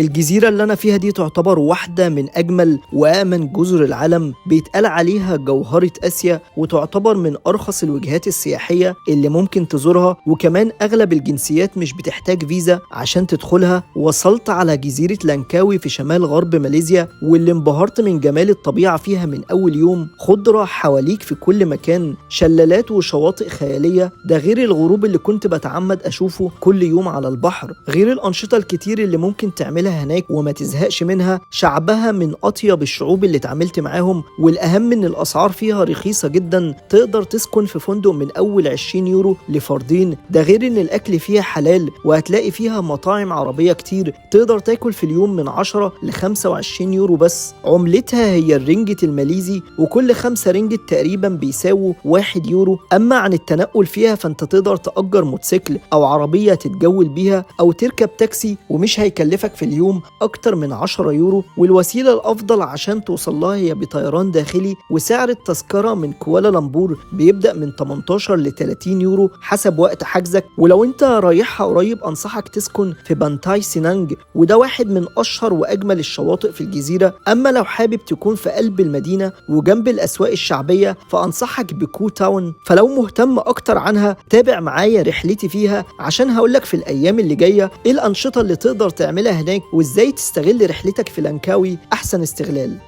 الجزيرة اللي أنا فيها دي تعتبر واحدة من أجمل وآمن جزر العالم، بيتقال عليها جوهرة آسيا، وتعتبر من أرخص الوجهات السياحية اللي ممكن تزورها، وكمان أغلب الجنسيات مش بتحتاج فيزا عشان تدخلها. وصلت على جزيرة لانكاوي في شمال غرب ماليزيا، واللي انبهرت من جمال الطبيعة فيها من أول يوم. خضرة حواليك في كل مكان، شلالات وشواطئ خيالية، ده غير الغروب اللي كنت بتعمد أشوفه كل يوم على البحر، غير الأنشطة الكتير اللي ممكن تعملها هناك وما تزهقش منها. شعبها من أطيب الشعوب اللي اتعاملت معاهم، والأهم إن الأسعار فيها رخيصة جدا، تقدر تسكن في فندق من أول 20 يورو لفردين، ده غير إن الأكل فيها حلال، وهتلاقي فيها مطاعم عربية كتير تقدر تاكل في اليوم من 10 ل 25 يورو بس. عملتها هي الرنجت الماليزي، وكل 5 رنجت تقريبا بيساووا 1 يورو. أما عن التنقل فيها فأنت تقدر تأجر موتوسيكل أو عربية تتجول بيها، أو تركب تاكسي، ومش هيكلفك في اليوم أكتر من 10 يورو. والوسيلة الأفضل عشان توصلها هي بطيران داخلي، وسعر التذكرة من كوالالمبور بيبدأ من 18 ل 30 يورو حسب وقت حجزك. ولو انت رايحها قريب أنصحك تسكن في بانتاي سينانج، وده واحد من أشهر وأجمل الشواطئ في الجزيرة. أما لو حابب تكون في قلب المدينة وجنب الأسواق الشعبية فأنصحك بكو تاون. فلو مهتم أكتر عنها تابع معايا رحلتي فيها، عشان هقولك في الأيام اللي جاية إيه الأنشطة اللي تقدر تعملها هناك، وإزاي تستغل رحلتك في لانكاوي أحسن استغلال.